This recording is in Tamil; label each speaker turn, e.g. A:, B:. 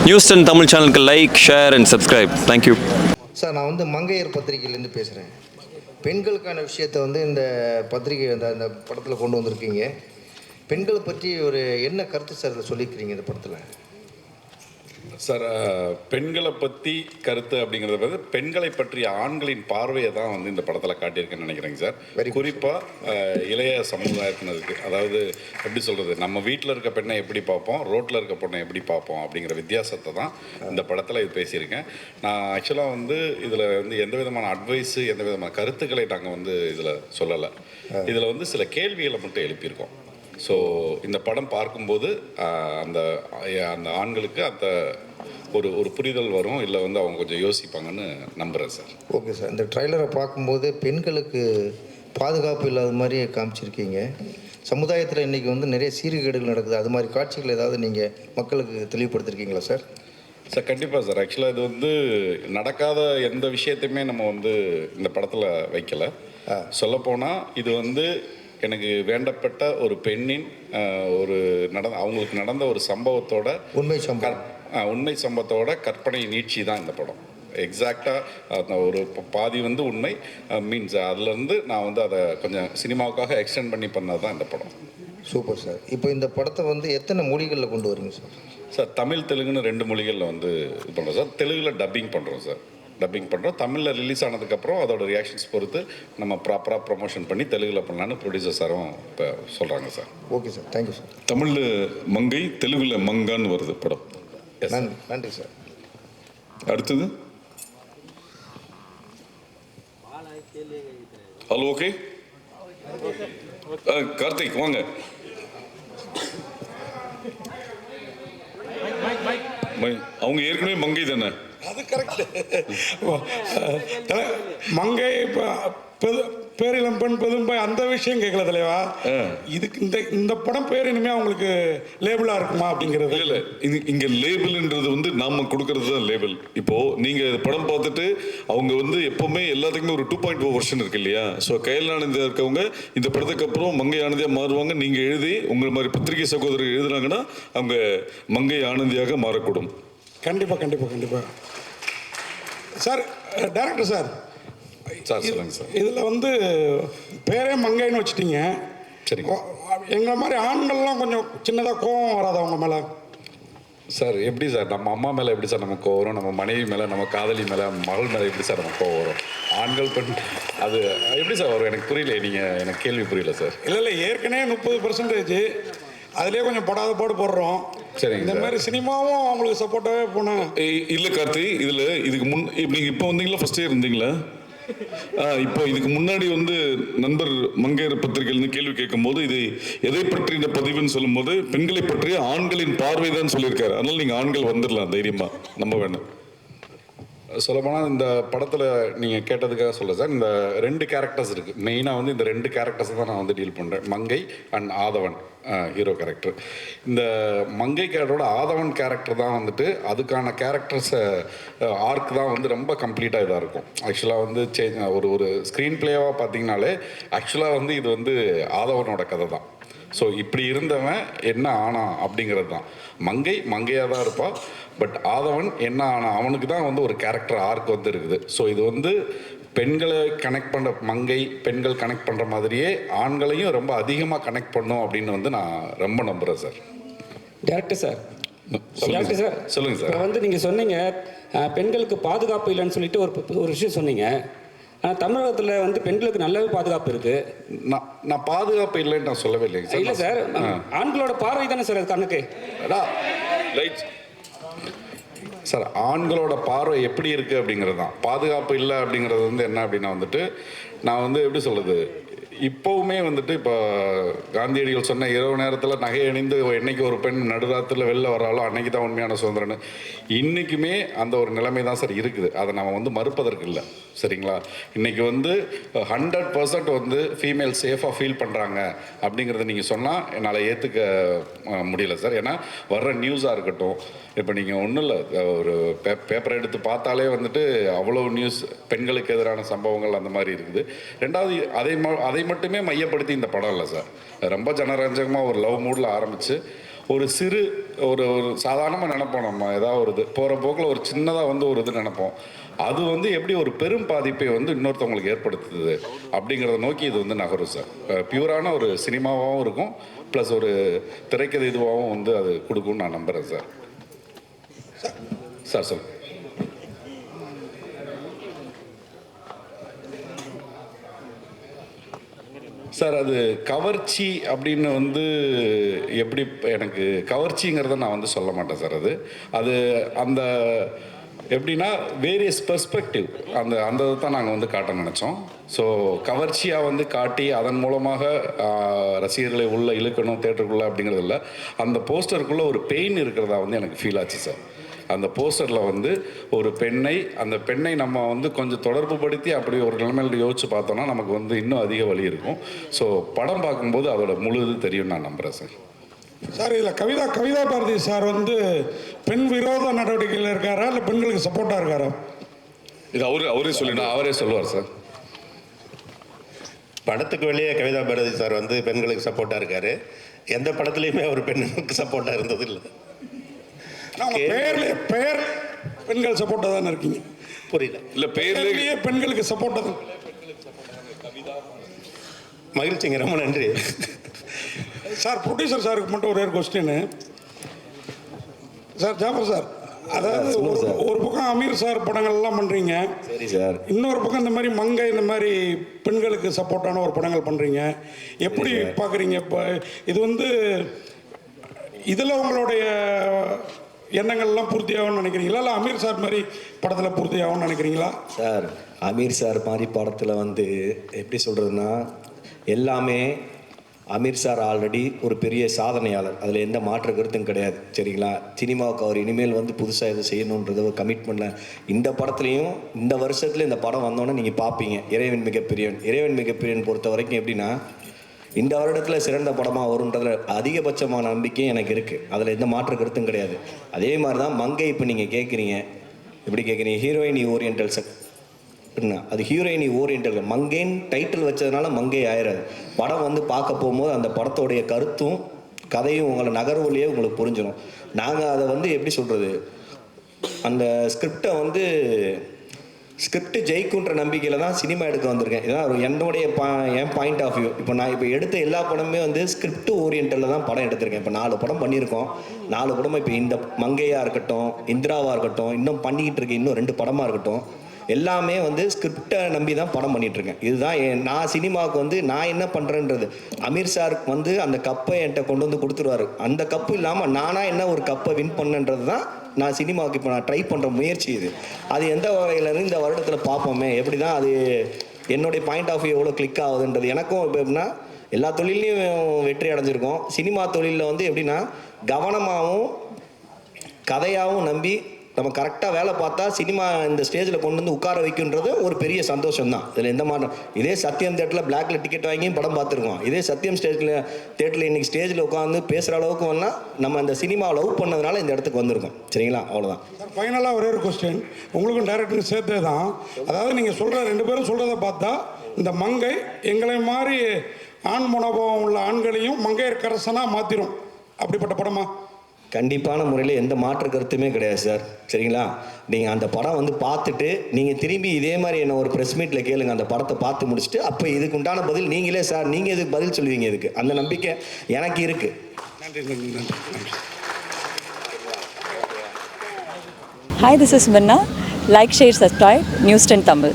A: நியூஸ் 10 தமிழ் சேனலுக்கு like, share and subscribe. Thank you.
B: Sir, நான் வந்து மங்கையர் பத்திரிகையிலேருந்து பேசுகிறேன். பெண்களுக்கான விஷயத்தை வந்து இந்த பத்திரிகை அந்த படத்தில் கொண்டு வந்திருக்கீங்க. பெண்களை பற்றி ஒரு என்ன கருத்து சார் இதில் சொல்லியிருக்கிறீங்க இந்த படத்தில்?
C: சார், பெண்களை பற்றி கருத்து அப்படிங்கிறத வந்து பெண்களை பற்றிய ஆண்களின் பார்வையை தான் வந்து இந்த படத்தில் காட்டியிருக்கேன்னு நினைக்கிறேங்க சார். குறிப்பாக இளைய சமுதாயத்தினருக்கு, அதாவது எப்படி சொல்கிறது, நம்ம வீட்டில் இருக்க பெண்ணை எப்படி பார்ப்போம், ரோட்டில் இருக்க பொண்ணை எப்படி பார்ப்போம் அப்படிங்கிற வித்தியாசத்தை தான் இந்த படத்தில் இது பேசியிருக்கேன். நான் ஆக்சுவலாக வந்து இதில் வந்து எந்த விதமான அட்வைஸு, எந்த விதமான கருத்துக்களை நாங்கள் வந்து இதில் சொல்லலை. இதில் வந்து சில கேள்விகளை மட்டும் எழுப்பியிருக்கோம். ஸோ இந்த படம் பார்க்கும்போது அந்த அந்த ஆண்களுக்கு அந்த ஒரு புரிதல் வரும், இல்லை வந்து அவங்க கொஞ்சம் யோசிப்பாங்கன்னு நம்புகிறேன் சார்.
B: Okay sir. இந்த ட்ரைலரை பார்க்கும்போது பெண்களுக்கு பாதுகாப்பு இல்லாத மாதிரி காமிச்சிருக்கீங்க. சமுதாயத்தில் இன்றைக்கி வந்து நிறைய சீர்கேடுகள் நடக்குது. அது மாதிரி காட்சிகள் ஏதாவது நீங்கள் மக்களுக்கு தெளிவுபடுத்திருக்கீங்களா சார்?
C: சார், கண்டிப்பாக சார். ஆக்சுவலாக இது வந்து நடக்காத எந்த விஷயத்தையுமே நம்ம வந்து இந்த படத்தில் வைக்கலை. சொல்லப்போனால் இது வந்து எனக்கு வேண்டப்பட்ட ஒரு பெண்ணின் அவங்களுக்கு நடந்த ஒரு சம்பவத்தோட உண்மை சம்பவத்தோட கற்பனை நீட்சி தான் இந்த படம். எக்ஸாக்டாக அந்த ஒரு பாதி வந்து உண்மை மீன்ஸ் அதுலேருந்து நான் வந்து அதை கொஞ்சம் சினிமாவுக்காக எக்ஸ்டெண்ட் பண்ணி பண்ணது தான் இந்த படம்.
B: Super sir. இப்போ இந்த படத்தை வந்து எத்தனை மொழிகளில் கொண்டு வரீங்க சார்?
C: சார், தமிழ் தெலுங்குன்னு 2 மொழிகளில் வந்து இது பண்ணுறோம் சார். தெலுங்கில் டப்பிங் பண்ணுறோம் சார். தமிழில் ரிலீஸ் ஆனதுக்கப்புறம் அதோட ரியாக்ஷன்ஸ் பொறுத்து நம்ம ப்ராப்பராக ப்ரொமோஷன் பண்ணி தெலுங்கில் பண்ணலான்னு ப்ரொடியூசர் சாரும் இப்போ சொல்கிறாங்க sir.
B: Okay sir, thank you sir.
D: தமிழில் மங்கை, தெலுங்கில் மங்கான்னு வருது படம்.
B: நன்றி சார்.
D: அடுத்தது ஹலோ. ஓகே, கார்த்திக் வாங்க. அவங்க ஏற்கனவே மங்கை தானே?
E: அது கரெக்ட். மங்கை பேரிளம் பெண் பெரும்பாய் அந்த விஷயம் கேட்கல தலைவா. இதுக்கு இந்த படம் பேர் இனிமே அவங்களுக்கு லேபிளா இருக்குமா அப்படிங்கிறது
D: இல்லை. இங்க லேபிள்ன்றது வந்து நாம கொடுக்கறது தான் லேபிள். இப்போ நீங்க படம் பார்த்துட்டு அவங்க வந்து எப்பவுமே எல்லாத்துக்குமே ஒரு 2.0 வெர்ஷன் இருக்கு இல்லையா? ஸோ கையில் ஆனந்தியா இருக்கவங்க இந்த படத்துக்கு அப்புறம் மங்கை ஆனந்தியா மாறுவாங்க. நீங்க எழுதி உங்களை மாதிரி பத்திரிகை சகோதரர் எழுதுனாங்கன்னா அவங்க மங்கை ஆனந்தியாக மாறக்கூடும்.
E: கண்டிப்பா சார். டைரக்டர் சார்,
C: சொல்லுங்க சார்.
E: இதில் வந்து பேரே மங்கைன்னு வச்சுட்டீங்க.
C: சரிங்க.
E: எங்களை மாதிரி ஆண்கள்லாம் கொஞ்சம் சின்னதாக கோபம் வராது அவங்க மேலே?
C: சார், எப்படி சார் நம்ம அம்மா மேலே எப்படி சார் நமக்கு கோவம் வரும்? நம்ம மனைவி மேலே, நம்ம காதலி மேலே, மகள் மேலே எப்படி சார் நமக்கு கோவம் வரும்? ஆண்கள் பெண் அது எப்படி சார் வரும்? எனக்கு புரியல. நீங்கள் எனக்கு கேள்வி புரியல சார்.
E: இல்லை ஏற்கனவே 30% அதுலேயே கொஞ்சம் படாத பாடு போடுறோம்.
C: சரிங்க.
E: இந்த மாதிரி சினிமாவும் அவங்களுக்கு சப்போர்ட்டாகவே போனேன்.
D: இல்லை கார்த்தி, இதுக்கு நீங்கள் இப்போ வந்தீங்களா? ஃபர்ஸ்ட் இயர் இருந்தீங்களா? இப்போ இதுக்கு முன்னாடி வந்து நண்பர் மங்கையர் பத்திரிகையிலிருந்து கேள்வி கேட்கும் போது இது எதை பற்றின பதிவுன்னு சொல்லும் போது பெண்களை பற்றிய ஆண்களின் பார்வை தான் சொல்லியிருக்காரு. அதனால நீங்கள் ஆண்கள் வந்துடலாம் தைரியமா, நம்ப வேண்டாம்.
C: சொல்லப்போனால் இந்த படத்தில் நீங்கள் கேட்டதுக்காக சொல்ல சார், இந்த 2 கேரக்டர்ஸ் இருக்குது. மெயினாக வந்து இந்த 2 கேரக்டர்ஸ் தான் நான் வந்து டீல் பண்ணுறேன். மங்கை அண்ட் ஆதவன் ஹீரோ கேரக்டர். இந்த மங்கை கேரக்டரோட ஆதவன் கேரக்டர் தான் வந்துட்டு அதுக்கான கேரக்டர்ஸை ஆர்க் தான் வந்து ரொம்ப கம்ப்ளீட்டாக இதாக இருக்கும். ஆக்சுவலாக வந்து ஒரு ஸ்க்ரீன் பிளேவாக பார்த்தீங்கனாலே ஆக்சுவலாக வந்து இது வந்து ஆதவனோட கதை தான். ஸோ இப்படி இருந்தவன் என்ன ஆனா அப்படிங்கிறது தான். மங்கையாக தான் இருப்பாள். பட் ஆதவன் என்ன ஆனா அவனுக்கு தான் வந்து ஒரு கேரக்டர் ஆர்க் வந்து இருக்குது. ஸோ இது வந்து பெண்களை கனெக்ட் பண்ணுற பெண்கள் கனெக்ட் பண்ணுற மாதிரியே ஆண்களையும் ரொம்ப அதிகமாக கனெக்ட் பண்ணும் அப்படின்னு வந்து நான் ரொம்ப நம்புகிறேன் சார்.
F: டேரக்டர் சார்,
C: சொல்லுங்கள் சார்.
F: இப்போ வந்து நீங்கள் சொன்னீங்க பெண்களுக்கு பாதுகாப்பு இல்லைன்னு சொல்லிட்டு ஒரு விஷயம் சொன்னீங்க. ஆனால் தமிழகத்தில் வந்து பெண்களுக்கு நல்லாவே பாதுகாப்பு இருக்குது.
C: நான் பாதுகாப்பு இல்லைன்னு நான் சொல்லவே இல்லைங்க சார்.
F: இல்லை சார், ஆண்களோட பார்வை தானே சார் அது கணக்கு.
C: ரைட் சார், ஆண்களோட பார்வை எப்படி இருக்குது அப்படிங்கிறது தான். பாதுகாப்பு இல்லை அப்படிங்கிறது வந்து என்ன அப்படின்னா வந்துட்டு நான் வந்து எப்படி சொல்கிறது, இப்போவுமே வந்துட்டு இப்போ காந்தியடிகள் சொன்ன இரவு நேரத்தில் நகை அணிந்து என்னைக்கு ஒரு பெண் நடுராத்தில் வெளில வர்றாலோ அன்னைக்கு தான் உண்மையான சுதந்திரன்னு இன்றைக்குமே அந்த ஒரு நிலைமை தான் சார் இருக்குது. அதை நம்ம வந்து மறுப்பதற்கு இல்லை. சரிங்களா? இன்றைக்கி வந்து 100% வந்து ஃபீமேல் சேஃபாக ஃபீல் பண்ணுறாங்க அப்படிங்கிறத நீங்கள் சொன்னால் என்னால் ஏற்றுக்க முடியல சார். ஏன்னா வர்ற நியூஸாக இருக்கட்டும், இப்போ நீங்கள் ஒன்றும் இல்லை, ஒரு பேப்பரை எடுத்து பார்த்தாலே வந்துட்டு அவ்வளோ நியூஸ் பெண்களுக்கு எதிரான சம்பவங்கள் அந்த மாதிரி இருக்குது. ரெண்டாவது அதை மட்டுமே மையப்படுத்தி இந்த படம் இல்லை சார். ரொம்ப ஜனரஞ்சகமாக ஒரு லவ் மூடில் ஆரம்பித்து ஒரு சிறு ஒரு ஒரு சாதாரணமாக நினைப்போம், நம்ம ஏதாவது ஒரு இது போகிற போக்கில் ஒரு சின்னதாக வந்து ஒரு இது நினைப்போம், அது வந்து எப்படி ஒரு பெரும் பாதிப்பை வந்து இன்னொருத்தவங்களுக்கு ஏற்படுத்துது அப்படிங்கிறத நோக்கி இது வந்து நகரும் சார். பியூரான ஒரு சினிமாவாகவும் இருக்கும், ப்ளஸ் ஒரு திரைக்கதை இதுவாகவும் வந்து அது கொடுக்கும்னு நான் நம்புகிறேன் சார். சார் சார் சார் அது கவர்ச்சி அப்படின்னு வந்து எப்படி, எனக்கு கவர்ச்சிங்கிறத நான் வந்து சொல்ல மாட்டேன் சார். அது அந்த எப்படின்னா வேரியஸ் பெர்ஸ்பெக்டிவ் அந்த அந்த இதை தான் நாங்கள் வந்து காட்ட நினச்சோம். ஸோ கவர்ச்சியாக வந்து காட்டி அதன் மூலமாக ரசிகர்களை உள்ளே இழுக்கணும் தேட்டருக்குள்ளே அப்படிங்கிறது இல்லை. அந்த போஸ்டருக்குள்ளே ஒரு பெயின் இருக்கிறதா வந்து எனக்கு ஃபீல் ஆச்சு சார். அந்த போஸ்டரில் வந்து ஒரு அந்த பெண்ணை நம்ம வந்து கொஞ்சம் தொடர்பு படுத்தி அப்படி ஒரு நிலைமையில யோசிச்சு பார்த்தோன்னா நமக்கு வந்து இன்னும் அதிக வலி இருக்கும். ஸோ படம் பார்க்கும்போது அதோட முழு இது தெரியும் நான் நம்புகிறேன் சார்.
E: சார் இதில் கவிதா பாரதி சார் வந்து பெண் விரோத நடவடிக்கையில் இருக்காரா இல்லை பெண்களுக்கு சப்போர்ட்டாக இருக்காரா?
D: இது அவரே சொல்லினா அவரே சொல்லுவார் சார்.
G: படத்துக்கு வெளியே கவிதா பாரதி சார் வந்து பெண்களுக்கு சப்போர்ட்டாக இருக்காரு. எந்த படத்துலையுமே அவர் பெண்களுக்கு சப்போர்ட்டாக இருந்தது இல்லை.
E: பெயர் பெண்கள் சப்போர்ட்டாக தானே இருக்கீங்க?
G: புரியல.
D: இல்லை பெயர்லேயே
E: பெண்களுக்கு சப்போர்ட்டாக தான்.
G: மகிழ்ச்சிங்க, ரொம்ப நன்றி
E: சார். ப்ரொடியூசர் சாருக்கு மட்டும் ஒரே கொஸ்டின் சார். ஜாஃபர் சார், அதாவது ஒரு பக்கம் அமீர் சார் படங்கள்லாம் பண்ணுறீங்க,
G: சரி சார்.
E: இன்னொரு பக்கம் இந்த மாதிரி மங்கை இந்த மாதிரி பெண்களுக்கு சப்போர்ட்டான ஒரு படங்கள் பண்ணுறீங்க, எப்படி பார்க்குறீங்க? இப்போ இது வந்து இதில் உங்களுடைய எண்ணங்கள்லாம் பூர்த்தி ஆகும்னு நினைக்கிறீங்களா, இல்லை அமீர் சார் மாதிரி படத்தில் பூர்த்தி ஆகும்னு நினைக்கிறீங்களா?
H: சார் அமீர் சார் மாதிரி படத்தில் வந்து எப்படி சொல்கிறதுனா, எல்லாமே அமீர் சார் ஆல்ரெடி ஒரு பெரிய சாதனையாளர், அதில் எந்த மாற்று கருத்தும் கிடையாது. சரிங்களா? சினிமாவுக்கு அவர் இனிமேல் வந்து புதுசாக எது செய்யணுன்றது ஒரு கமிட்மெண்ட்டில் இந்த படத்துலையும் இந்த வருஷத்தில் இந்த படம் வந்தோன்னே நீங்கள் பார்ப்பீங்க. இறைவன் மிகப்பெரியவன் பொறுத்த வரைக்கும் எப்படின்னா, இந்த வருடத்தில் சிறந்த படமாக வரும்ன்றதில் அதிகபட்சமான நம்பிக்கை எனக்கு இருக்குது. அதில் எந்த மாற்று கருத்தும் கிடையாது. அதே மாதிரி தான் மங்கை. இப்போ நீங்கள் கேட்குறீங்க, எப்படி கேட்குறீங்க, ஹீரோயினி ஓரியன்டல் அது ஹீரோயினி ஓரியன்டல். மங்கைன்னு டைட்டில் வச்சதுனால மங்கை ஆயிடாது. படம் வந்து பார்க்க போகும்போது அந்த படத்தோடைய கருத்தும் கதையும் உங்களை நகர்வுலையே உங்களுக்கு புரிஞ்சிடும். நாங்கள் அதை வந்து எப்படி சொல்கிறது, அந்த ஸ்கிரிப்டை வந்து ஸ்கிரிப்ட் ஜெயிக்குன்ற நம்பிக்கையில் தான் சினிமா எடுக்க வந்திருக்கேன். இதான் என் பாயிண்ட் ஆஃப் வியூ. இப்போ நான் இப்போ எடுத்த எல்லா படமே வந்து ஸ்கிரிப்ட் ஓரியன்டலில் தான் படம் எடுத்திருக்கேன். இப்போ 4 படம் பண்ணியிருக்கோம். 4 படம் இப்போ இந்த மங்கையாக இருக்கட்டும், இந்திராவாக இருக்கட்டும், இன்னும் பண்ணிக்கிட்டு இருக்கேன் இன்னும் 2 படமாக இருக்கட்டும், எல்லாமே வந்து ஸ்கிரிப்டை நம்பி தான் படம் பண்ணிகிட்ருக்கேன். இதுதான் நான் சினிமாவுக்கு வந்து நான் என்ன பண்ணுறேன்றது. அமீர் சார் வந்து அந்த கப்பை என்கிட்ட கொண்டு வந்து கொடுத்துருவார். அந்த கப்பு இல்லாமல் நானாக என்ன ஒரு கப்பை வின் பண்ணுன்றது தான் நான் சினிமாவுக்கு இப்போ நான் ட்ரை பண்ணுற முயற்சி இது. அது எந்த வகையிலேருந்து இந்த வருடத்தில் பார்ப்போமே, எப்படி தான் அது என்னுடைய பாயிண்ட் ஆஃப் வியூ எவ்வளோ கிளிக் ஆகுதுன்றது. எனக்கும் இப்போ எப்படின்னா, எல்லா தொழிலையும் வெற்றி அடைஞ்சிருக்கோம். சினிமா தொழிலில் வந்து எப்படின்னா கவனமாகவும் கதையாகவும் நம்பி நம்ம கரெக்டாக வேலை பார்த்தா சினிமா இந்த ஸ்டேஜில் கொண்டு வந்து உட்கார வைக்கின்றது ஒரு பெரிய சந்தோஷம் தான். இதில் எந்த மாற்றம். இதே சத்தியம் தேட்டரில் பிளாக்ல டிக்கெட் வாங்கியும் படம் பார்த்துருக்கோம். இதே சத்தியம் தேட்டரில் இன்றைக்கி ஸ்டேஜில் உட்காந்து பேசுகிற அளவுக்கு வந்தால் நம்ம அந்த சினிமாவை லவ் பண்ணதுனால இந்த இடத்துக்கு வந்திருக்கோம். சரிங்களா? அவ்வளோதான்.
E: ஃபைனலாக ஒரே ஒரு கொஸ்டின் உங்களுக்கும் டைரக்டருக்கு சேர்த்தே தான். அதாவது நீங்கள் சொல்கிற 2 பேரும் சொல்கிறத பார்த்தா இந்த மங்கை எங்களை மாதிரி ஆண் மனோபாவம் உள்ள ஆண்களையும் மங்கையர்க்கரசனாக மாற்றிடும். அப்படிப்பட்ட படமா?
H: கண்டிப்பான முறையில் எந்த மாற்று கருத்துமே கிடையாது சார். சரிங்களா? நீங்கள் அந்த படம் வந்து பார்த்துட்டு நீங்கள் திரும்பி இதே மாதிரி என்ன ஒரு ப்ரெஸ் மீட்டில் கேளுங்க. அந்த படத்தை பார்த்து முடிச்சுட்டு அப்போ இதுக்கு உண்டான பதில் நீங்களே சார் நீங்கள் எதுக்கு பதில் சொல்லுவீங்க. இதுக்கு அந்த நம்பிக்கை எனக்கு இருக்குது.
E: நன்றி.
I: Hi, this is Minna. Like, share, subscribe, News 10 Tamil.